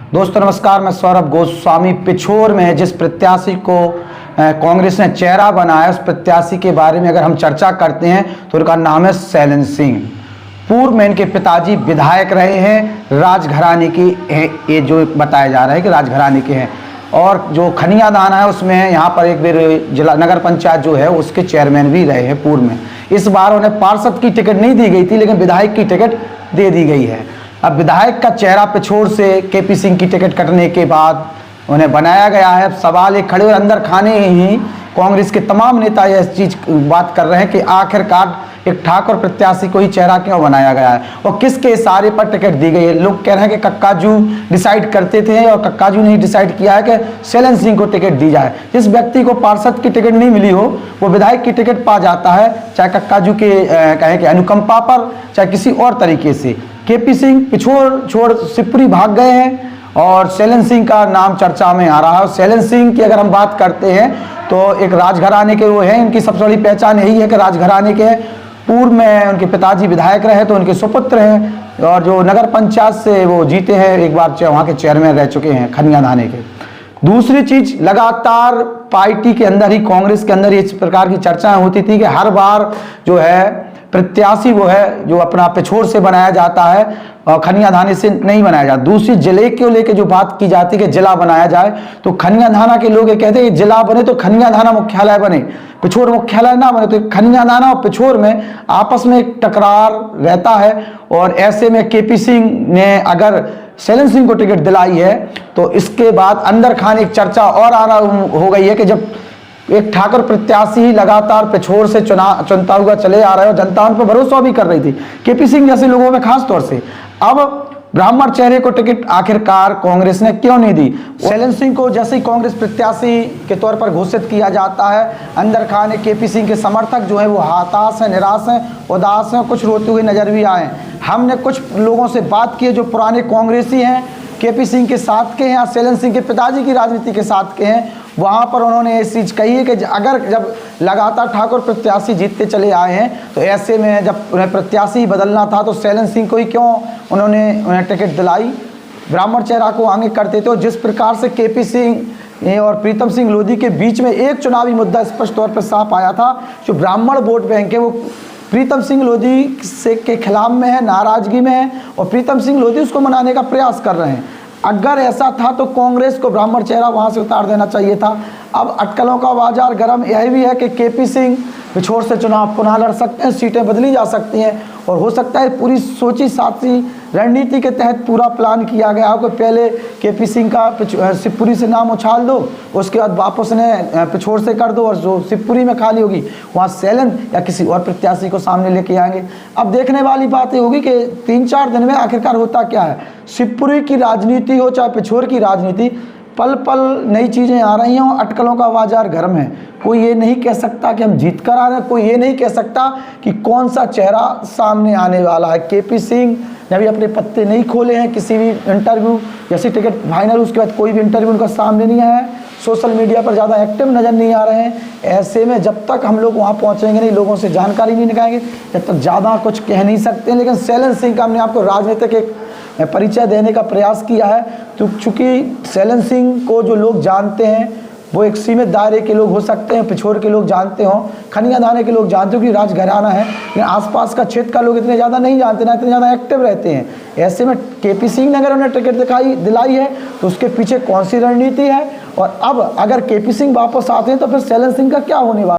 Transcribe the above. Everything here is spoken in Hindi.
दोस्तों नमस्कार, मैं सौरभ गोस्वामी। पिछोर में जिस प्रत्याशी को कांग्रेस ने चेहरा बनाया, उस प्रत्याशी के बारे में अगर हम चर्चा करते हैं तो उनका नाम है शैलेंद्र सिंह। पूर्व में इनके पिताजी विधायक रहे हैं, राजघराने की ये जो बताया जा रहा है कि राजघराने के हैं। और जो खनिया दाना है उसमें है, यहाँ पर एक बार जिला नगर पंचायत जो है उसके चेयरमैन भी रहे हैं पूर्व में। इस बार उन्हें पार्षद की टिकट नहीं दी गई थी, लेकिन विधायक की टिकट दे दी गई है। अब विधायक का चेहरा पिछोर से केपी सिंह की टिकट कटने के बाद उन्हें बनाया गया है। सवाल एक खड़े और अंदर खाने ही कांग्रेस के तमाम नेता यह चीज बात कर रहे हैं कि आखिरकार एक ठाकुर प्रत्याशी को ही चेहरा क्यों बनाया गया है और किसके इशारे पर टिकट दी गई है। लोग कह रहे हैं कि कक्काजू डिसाइड करते थे और कक्काजू ने डिसाइड किया है कि शैलेंद्र सिंह को टिकट दी जाए। जिस व्यक्ति को पार्षद की टिकट नहीं मिली हो वो विधायक की टिकट पा जाता है, चाहे कक्काजू के कहें कि अनुकंपा पर, चाहे किसी और तरीके से। केपी सिंह पिछोर छोड़ शिवपुरी भाग गए हैं और शैलेंद्र सिंह का नाम चर्चा में आ रहा है। शैलेंद्र सिंह की अगर हम बात करते हैं तो एक राजघराने के वो हैं, इनकी सबसे बड़ी पहचान यही है कि राजघराने के पूर्व में उनके पिताजी विधायक रहे तो उनके सुपुत्र हैं और जो नगर पंचायत से वो जीते हैं, एक बार वहाँ के चेयरमैन रह चुके हैं खनिया दाने के। दूसरी चीज, लगातार पार्टी के अंदर ही, कांग्रेस के अंदर इस प्रकार की चर्चाएं होती थी कि हर बार जो है प्रत्याशी वो है जो अपना पिछोर से बनाया जाता है और खनिया धाने से नहीं बनाया जाता। दूसरी जिले को लेकर जो बात की जाती है कि जिला बनाया जाए, तो खनिया धाना के लोग ये कहते हैं कि जिला बने तो खनिया धाना मुख्यालय बने, पिछोर मुख्यालय ना बने। तो खनिया धाना और पिछोर में आपस में एक टकरार रहता है और ऐसे में केपी सिंह ने अगर शैलेंद्र सिंह को टिकट दिलाई है तो इसके बाद अंदर खाने एक चर्चा और आना हो गई है कि जब एक ठाकुर प्रत्याशी ही लगातार पिछोर से चुनता हुआ चले आ रहे हो, जनता उन पर भरोसा भी कर रही थी केपी सिंह जैसे लोगों में खास तौर से। अब ब्राह्मण चेहरे को टिकट आखिरकार कांग्रेस ने क्यों नहीं दी? शैलेंद्र सिंह को जैसे ही कांग्रेस प्रत्याशी के तौर पर घोषित किया जाता है, अंदर खाने केपी सिंह के समर्थक जो है वो हताश हैं, निराश हैं, उदास हैं, कुछ रोते हुए नजर भी आए। हमने कुछ लोगों से बात की जो पुराने कांग्रेसी हैं, केपी सिंह के साथ के हैं या शैलेंद्र सिंह के पिताजी की राजनीति के साथ के हैं, वहाँ पर उन्होंने ये चीज़ कही है कि अगर जब लगातार ठाकुर प्रत्याशी जीतते चले आए हैं तो ऐसे में जब उन्हें प्रत्याशी बदलना था तो शैलेंद्र सिंह को ही क्यों उन्हें टिकट दिलाई, ब्राह्मण चेहरा को आगे करते थे। और जिस प्रकार से केपी सिंह और प्रीतम सिंह लोधी के बीच में एक चुनावी मुद्दा स्पष्ट तौर पर साफ आया था, जो ब्राह्मण वोट बैंक है वो प्रीतम सिंह लोधी से के खिलाफ में है, नाराजगी में है और प्रीतम सिंह लोधी उसको मनाने का प्रयास कर रहे हैं। अगर ऐसा था तो कांग्रेस को ब्राह्मण चेहरा वहां से उतार देना चाहिए था। अब अटकलों का बाजार गर्म यह भी है कि केपी सिंह पिछोर से चुनाव पुनः लड़ सकते हैं, सीटें बदली जा सकती हैं और हो सकता है पूरी सोची साची रणनीति के तहत पूरा प्लान किया गया हो कि पहले केपी सिंह का शिवपुरी से नाम उछाल दो, उसके बाद वापस ने पिछोर से कर दो और जो शिवपुरी में खाली होगी वहाँ शैलेंद्र या किसी और प्रत्याशी को सामने लेके आएंगे। अब देखने वाली बात ये होगी कि 3-4 दिन में आखिरकार होता क्या है। शिवपुरी की राजनीति हो चाहे पिछोर की राजनीति, पल पल नई चीज़ें आ रही हैं और अटकलों का बाजार गर्म है। कोई ये नहीं कह सकता कि हम जीत कर आ रहे हैं, कोई ये नहीं कह सकता कि कौन सा चेहरा सामने आने वाला है। केपी सिंह ने अभी अपने पत्ते नहीं खोले हैं, किसी भी इंटरव्यू जैसे टिकट फाइनल उसके बाद कोई भी इंटरव्यू उनका सामने नहीं आया है, सोशल मीडिया पर ज़्यादा एक्टिव नज़र नहीं आ रहे हैं। ऐसे में जब तक हम लोग वहाँ पहुँचेंगे नहीं, लोगों से जानकारी नहीं निकालेंगे, जब तक ज़्यादा कुछ कह नहीं सकते। लेकिन शैलेंद्र सिंह का हमने आपको राजनीतिक एक परिचय देने का प्रयास किया है, तो चूँकि शैलेंद्र सिंह को जो लोग जानते हैं वो एक सीमित दायरे के लोग हो सकते हैं, पिछोर के लोग जानते हों, खनिया दाने के लोग जानते हो कि राजघराना है, लेकिन आसपास का क्षेत्र का लोग इतने ज़्यादा नहीं जानते, ना इतने ज़्यादा एक्टिव रहते हैं। ऐसे में केपी सिंह ने अगर उन्हें टिकट दिलाई है तो उसके पीछे कौन सी रणनीति है, और अब अगर केपी सिंह वापस आते हैं तो फिर शैलेंद्र सिंह का क्या होने वाला